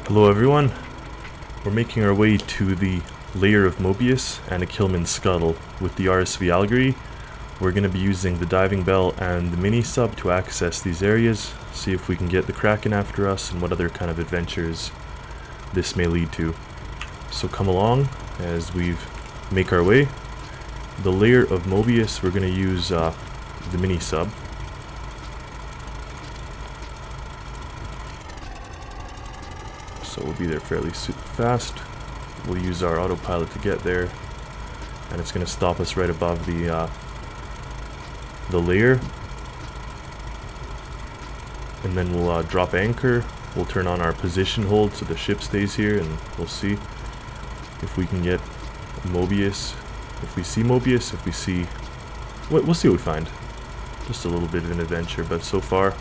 Hello everyone, we're making our way to the layer of Mobius and a Killman scuttle with the RSV Allegory. We're going to be using the diving bell and the mini-sub to access these areas, see if we can get the Kraken after us and what other kind of adventures this may lead to. So come along as we make our way. The layer of Mobius, we're going to use the mini-sub. So we'll be there fairly fast. We'll use our autopilot to get there, and it's going to stop us right above the layer. And then we'll drop anchor. We'll turn on our position hold so the ship stays here, and we'll see if we can get Mobius. If we see Mobius, if we see... we'll see what we find. Just a little bit of an adventure, but so far,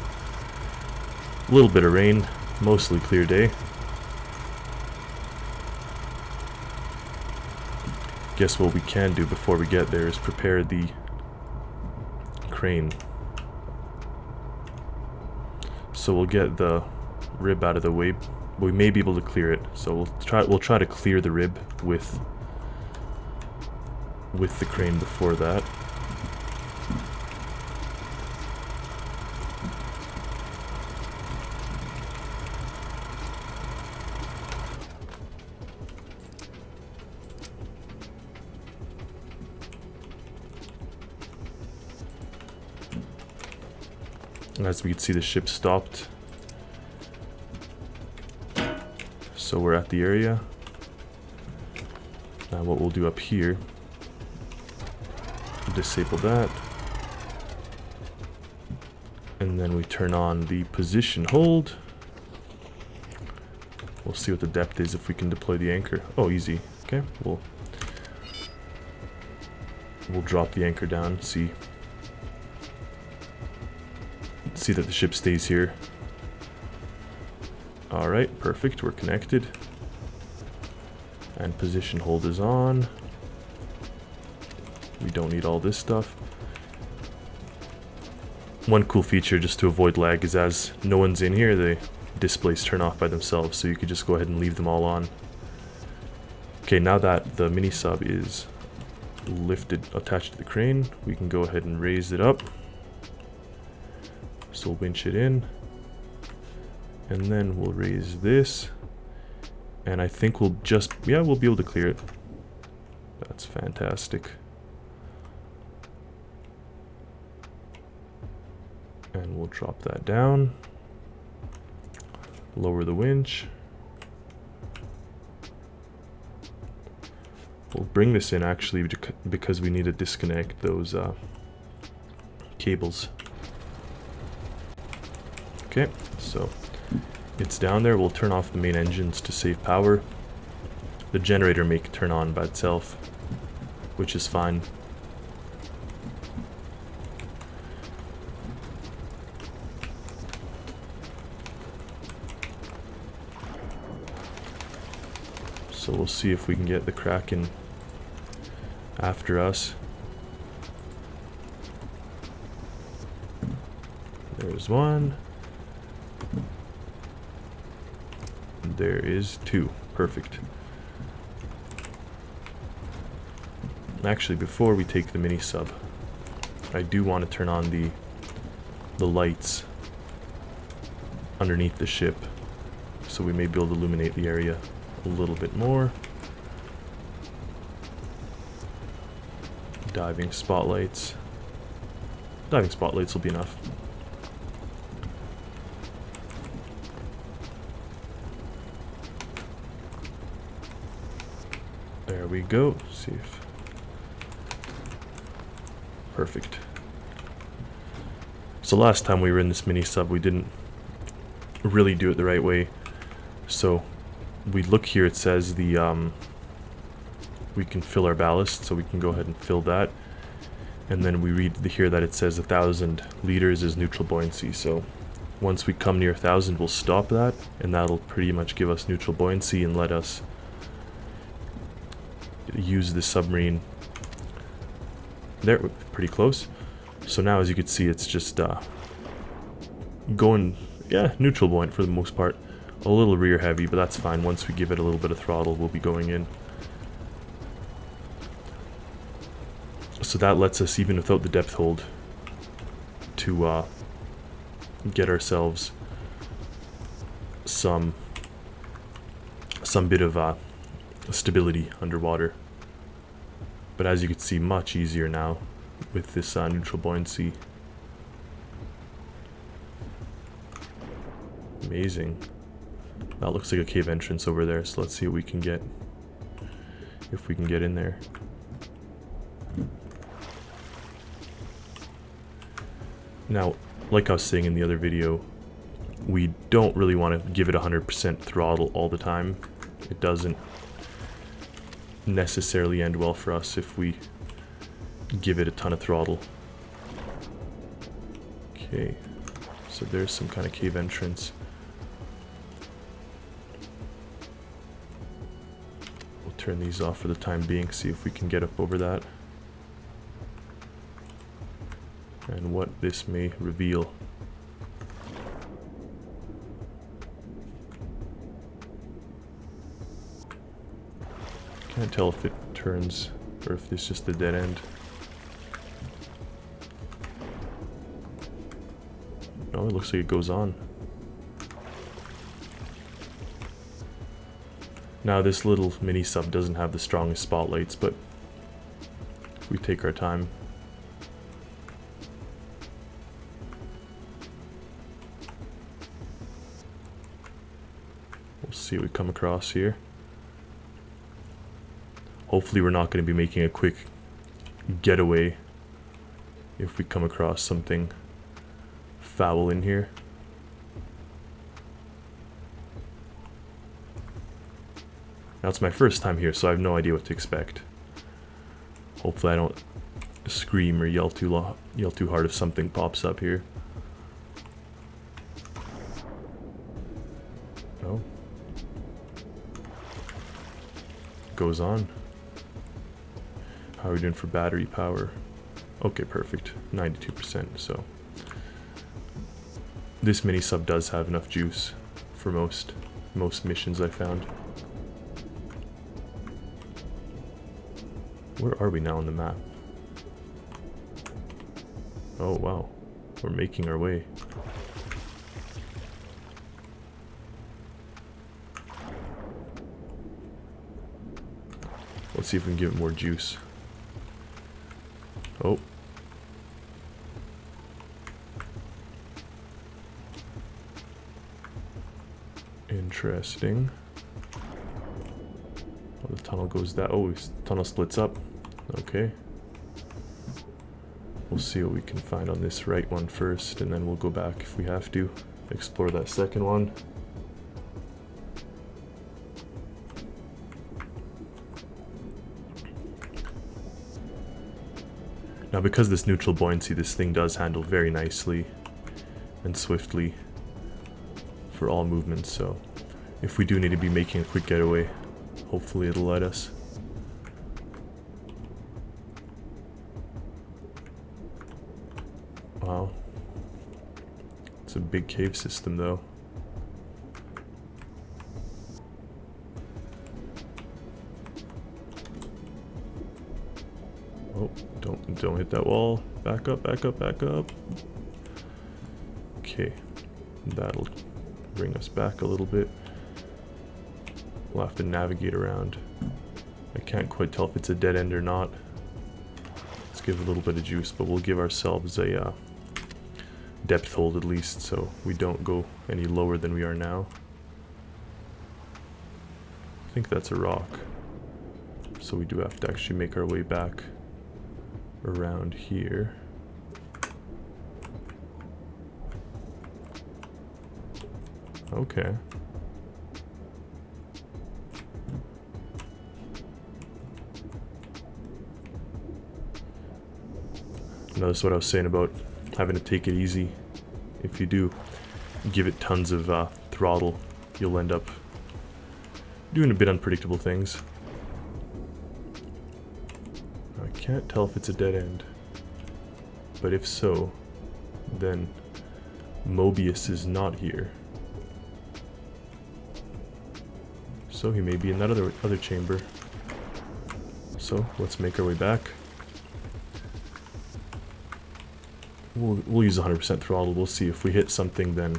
a little bit of rain, mostly clear day. Guess what we can do before we get there is prepare the crane. So we'll get the rib out of the way. We may be able to clear it, so we'll try to clear the rib with the crane before that. As we can see, the ship stopped. So we're at the area. Now what we'll do up here, disable that. And then we turn on the position hold. We'll see what the depth is if we can deploy the anchor. Oh, easy. Okay, we'll drop the anchor down, see that the ship stays here. Alright, perfect, we're connected. And position hold is on. We don't need all this stuff. One cool feature just to avoid lag is as no one's in here, the displays turn off by themselves, so you could just go ahead and leave them all on. Okay, now that the mini-sub is lifted, attached to the crane, we can go ahead and raise it up. So we'll winch it in, and then we'll raise this, and I think we'll be able to clear it. That's fantastic. And we'll drop that down, lower the winch. We'll bring this in actually because we need to disconnect those cables. Okay, so it's down there. We'll turn off the main engines to save power. The generator may turn on by itself, which is fine. So we'll see if we can get the Kraken after us. There's one. There is two. Perfect. Actually, before we take the mini-sub, I do want to turn on the lights underneath the ship, so we may be able to illuminate the area a little bit more. Diving spotlights. Diving spotlights will be enough. There we go. See if... Perfect. So last time we were in this mini-sub, we didn't really do it the right way. So we look here, it says we can fill our ballast, so we can go ahead and fill that. And then we read here that it says 1,000 liters is neutral buoyancy. So once we come near 1,000, we'll stop that, and that'll pretty much give us neutral buoyancy and let us use the submarine. There, we're pretty close. So now, as you can see, it's just going, yeah, neutral buoyant for the most part. a little rear heavy, but that's fine. Once we give it a little bit of throttle, we'll be going in. So that lets us, even without the depth hold, to get ourselves some bit of stability underwater. But as you can see, much easier now with this neutral buoyancy. Amazing. That looks like a cave entrance over there, so let's see what we can get. If we can get in there. Now, like I was saying in the other video, we don't really want to give it 100% throttle all the time. It doesn't necessarily end well for us if we give it a ton of throttle. Okay, so there's some kind of cave entrance. We'll turn these off for the time being, see if we can get up over that. And what this may reveal. Can't tell if it turns or if it's just a dead end. No, it looks like it goes on. Now this little mini sub doesn't have the strongest spotlights, but if we take our time, we'll see what we come across here. Hopefully we're not going to be making a quick getaway if we come across something foul in here. Now it's my first time here, so I have no idea what to expect. Hopefully I don't scream or yell too hard if something pops up here. No. Goes on. How are we doing for battery power? Okay, perfect. 92%, so this mini sub does have enough juice for most missions I found. Where are we now on the map? Oh wow, we're making our way. Let's see if we can give it more juice. Oh. Interesting. Oh, the tunnel goes that. Oh, the tunnel splits up. Okay. We'll see what we can find on this right one first, and then we'll go back if we have to explore that second one. Now because this neutral buoyancy, this thing does handle very nicely and swiftly for all movements, so if we do need to be making a quick getaway, hopefully it'll let us. Wow. It's a big cave system though. Oh, don't hit that wall. Back up, back up, back up. Okay. That'll bring us back a little bit. We'll have to navigate around. I can't quite tell if it's a dead end or not. Let's give a little bit of juice, but we'll give ourselves a depth hold at least, so we don't go any lower than we are now. I think that's a rock. So we do have to actually make our way back around here. Okay. Notice what I was saying about having to take it easy. If you do give it tons of throttle, you'll end up doing a bit unpredictable things. I can't tell if it's a dead end, but if so, then Mobius is not here. So he may be in that other chamber. So let's make our way back. We'll use 100% throttle. We'll see if we hit something, then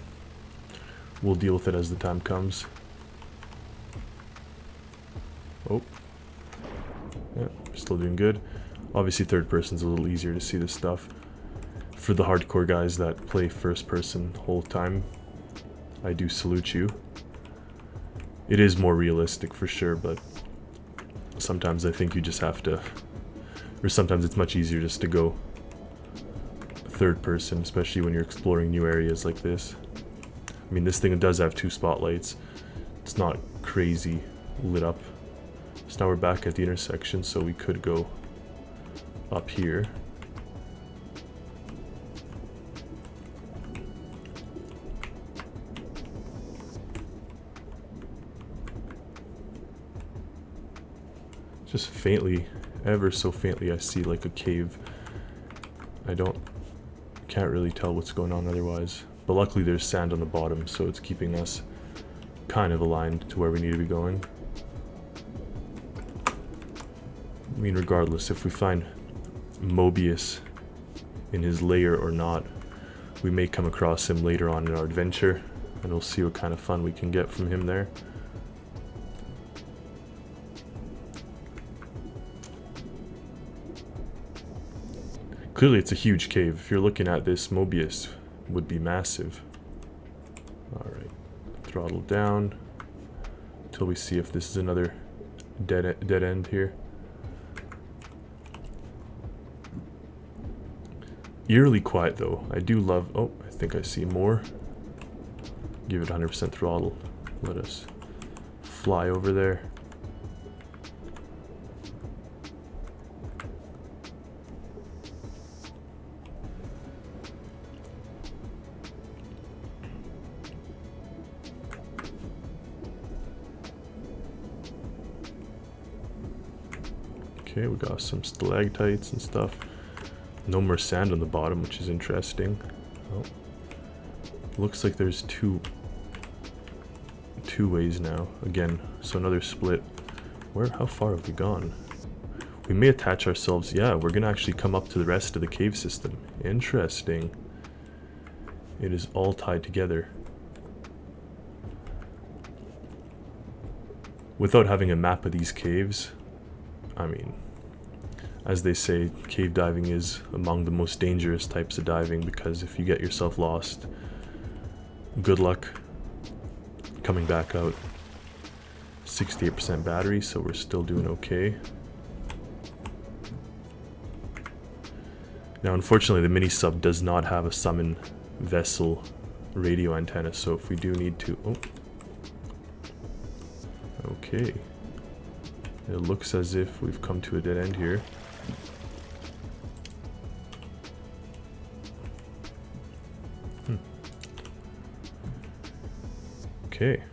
we'll deal with it as the time comes. Oh. Yeah, still doing good. Obviously third person's a little easier to see this stuff. For the hardcore guys that play first person the whole time, I do salute you. It is more realistic for sure, but sometimes I think you just have to, or sometimes it's much easier just to go third person, especially when you're exploring new areas like this. I mean, this thing does have 2 spotlights. It's not crazy lit up. So now we're back at the intersection, so we could go up here. Just faintly, ever so faintly, I see like a cave. Can't really tell what's going on otherwise. But luckily there's sand on the bottom, so it's keeping us kind of aligned to where we need to be going. I mean, regardless, if we find Mobius in his lair or not, we may come across him later on in our adventure, and we'll see what kind of fun we can get from him there. Clearly it's a huge cave. If you're looking at this, Mobius would be massive. Alright, throttle down until we see if this is another dead end here. Eerily quiet though. I do love... Oh, I think I see more. Give it 100% throttle. Let us fly over there. Okay, we got some stalactites and stuff. No more sand on the bottom, which is interesting. Oh, looks like there's two ways now. Again, so another split. How far have we gone? We may attach ourselves. Yeah, we're gonna actually come up to the rest of the cave system. Interesting. It is all tied together. Without having a map of these caves, I mean, as they say, cave diving is among the most dangerous types of diving, because if you get yourself lost, good luck coming back out. 68% battery, so we're still doing okay. Now, unfortunately, the MINISUB does not have a summon vessel radio antenna, so if we do need to... Oh. Okay. It looks as if we've come to a dead end here. Okay.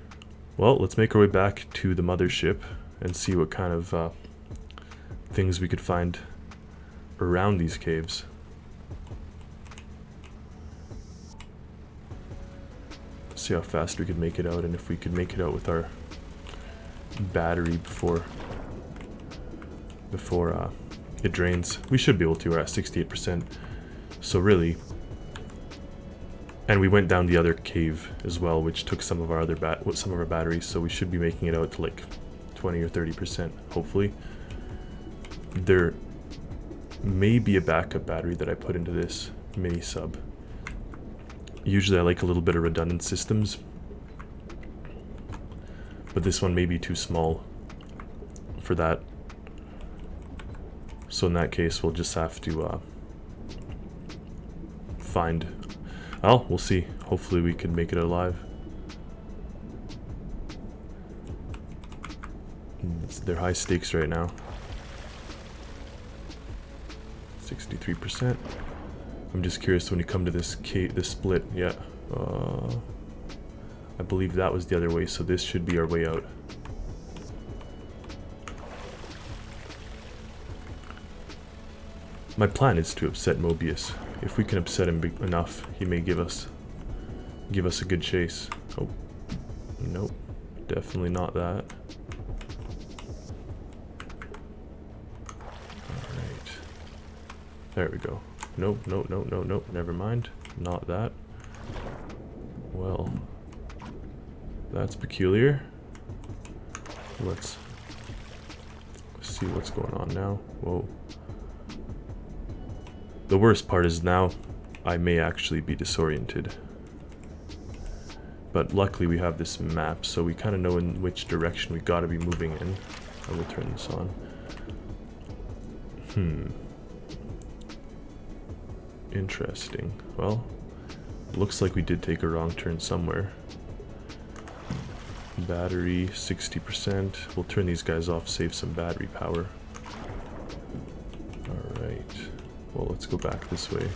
Well, let's make our way back to the mothership and see what kind of things we could find around these caves. See how fast we could make it out, and if we could make it out with our battery before it drains. We should be able to. We're at 68%. So really, and we went down the other cave as well, which took some of our batteries. So we should be making it out to like 20 or 30%. Hopefully, there may be a backup battery that I put into this MINISUB. Usually, I like a little bit of redundant systems, but this one may be too small for that. So in that case, we'll just have to find... Well, we'll see. Hopefully we can make it alive. They're high stakes right now. 63%. I'm just curious when you come to this split. Yeah. I believe that was the other way, so this should be our way out. My plan is to upset Mobius. If we can upset him enough, he may give us a good chase. Oh, nope, definitely not that. There we go. Nope, nope, nope, nope, nope. Never mind. Not that. Well, that's peculiar. Let's see what's going on now. Whoa. The worst part is now I may actually be disoriented. But luckily we have this map, so we kind of know in which direction we gotta be moving in. I will turn this on. Interesting. Well, looks like we did take a wrong turn somewhere. Battery, 60%. We'll turn these guys off, save some battery power. Alright. Well, let's go back this way.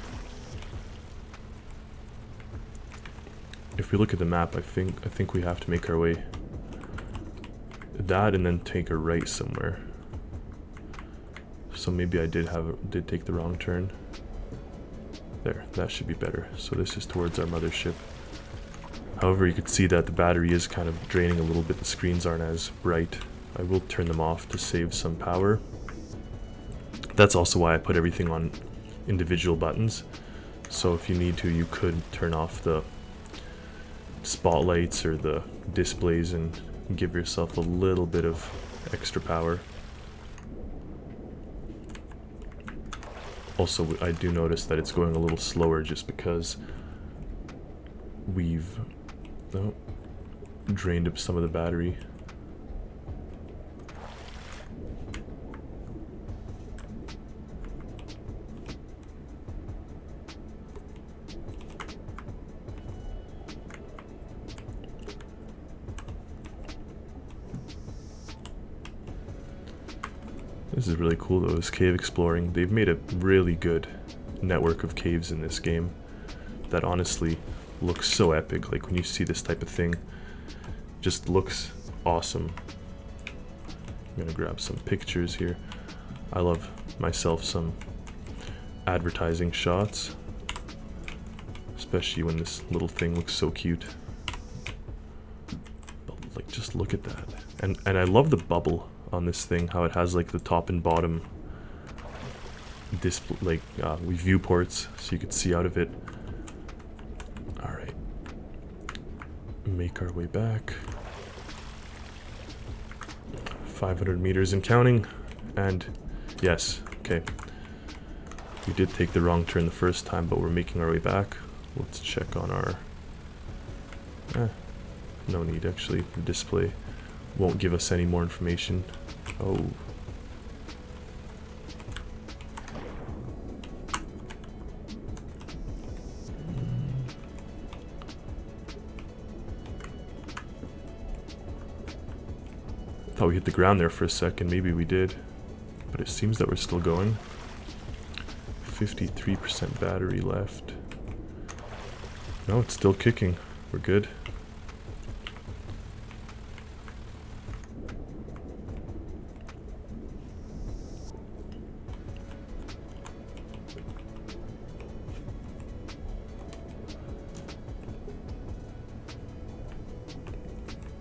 If we look at the map, I think we have to make our way that and then take a right somewhere. So maybe I did take the wrong turn. There, that should be better. So this is towards our mothership. However, you could see that the battery is kind of draining a little bit. The screens aren't as bright. I will turn them off to save some power. That's also why I put everything on individual buttons. So if you need to, you could turn off the spotlights or the displays and give yourself a little bit of extra power. Also, I do notice that it's going a little slower just because we've drained up some of the battery. This is really cool though, this cave exploring. They've made a really good network of caves in this game that honestly looks so epic. Like when you see this type of thing, just looks awesome. I'm gonna grab some pictures here. I love myself some advertising shots, especially when this little thing looks so cute. But like, just look at that. And I love the bubble on this thing, how it has like the top and bottom display, like viewports, so you could see out of it. All right, make our way back. 500 meters and counting, and yes, okay. We did take the wrong turn the first time, but we're making our way back. Let's check on our... no need actually. The display won't give us any more information. Oh. Thought we hit the ground there for a second. Maybe we did. But it seems that we're still going. 53% battery left. No, it's still kicking. We're good.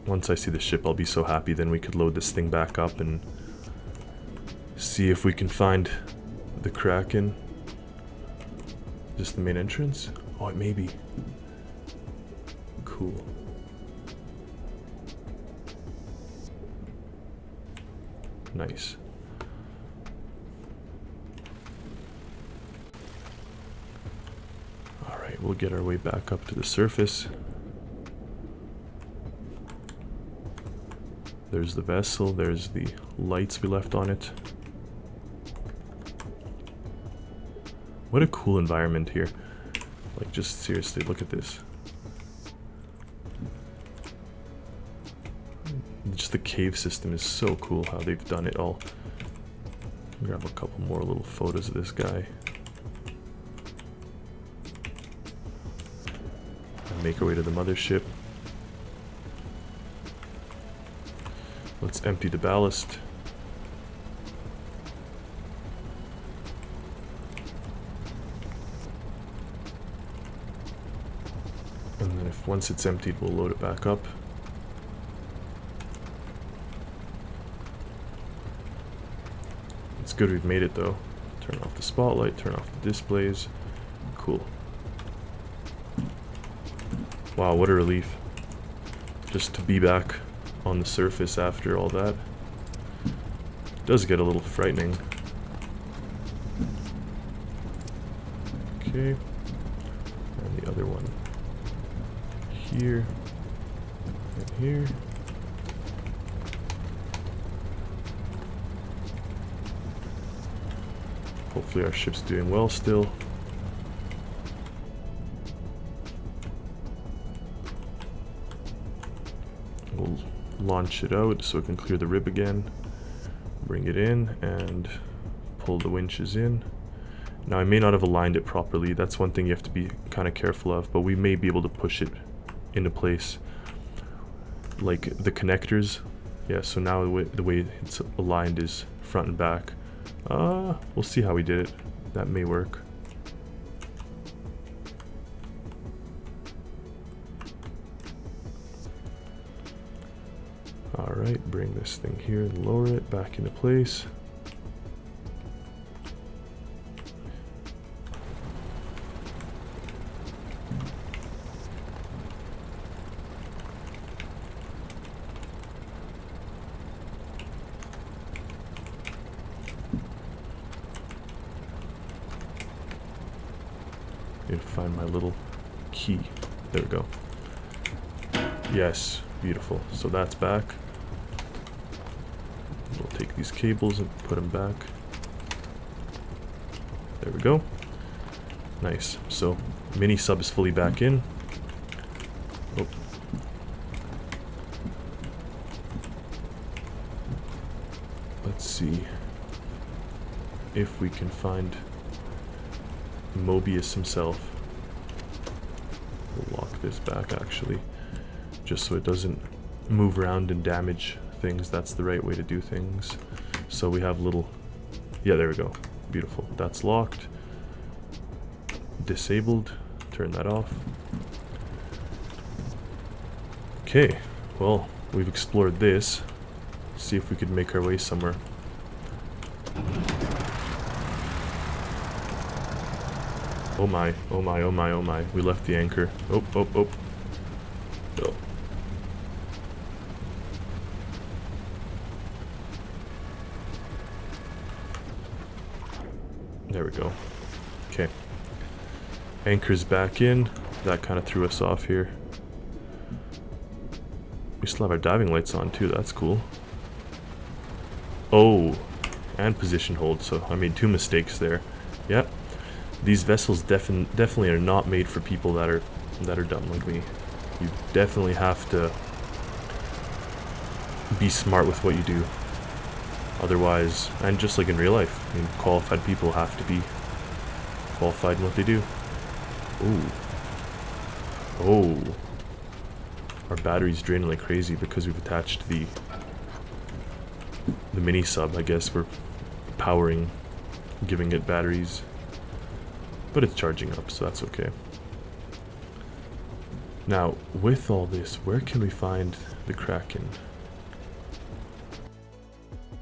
Once I see the ship, I'll be so happy. Then we could load this thing back up and see if we can find the Kraken. Just the main entrance? Oh, it may be. Cool. Nice. Alright, we'll get our way back up to the surface. There's the vessel, there's the lights we left on it. What a cool environment here. Like, just seriously, look at this. Just the cave system is so cool how they've done it all. Grab a couple more little photos of this guy. And make our way to the mothership. Let's empty the ballast. And then once it's emptied, we'll load it back up. It's good we've made it though. Turn off the spotlight, turn off the displays. Cool. Wow, what a relief. Just to be back on the surface after all that. It does get a little frightening. Okay. And the other one here and here. Hopefully our ship's doing well still. We'll launch it out so it can clear the rib again. Bring it in and pull the winches in. Now I may not have aligned it properly. That's one thing you have to be kind of careful of, but we may be able to push it into place. Like the connectors. Yeah, so now the way it's aligned is front and back. We'll see how we did it. That may work. Alright, bring this thing here and lower it back into place. Need to find my little key. There we go. Yes, beautiful. So that's back. We'll take these cables and put them back. There we go. Nice. So MINISUB is fully back in. Oh. Let's see if we can find Mobius himself. We'll lock this back actually, just so it doesn't move around and damage things. That's the right way to do things. So we have little, yeah, there we go. Beautiful. That's locked. Disabled. Turn that off. Okay, well, we've explored this. See if we could make our way somewhere. Oh my, oh my, oh my, oh my. We left the anchor. Oh, oh, oh. Oh. There we go. Okay. Anchor's back in. That kind of threw us off here. We still have our diving lights on too. That's cool. Oh, and position hold. So I made 2 mistakes there. Yep. These vessels definitely are not made for people that are dumb like me. You definitely have to be smart with what you do. Otherwise, and just like in real life, I mean, qualified people have to be qualified in what they do. Ooh. Oh. Our battery's draining like crazy because we've attached the MINISUB. I guess we're powering, giving it batteries. But it's charging up, so that's okay. Now, with all this, where can we find the Kraken?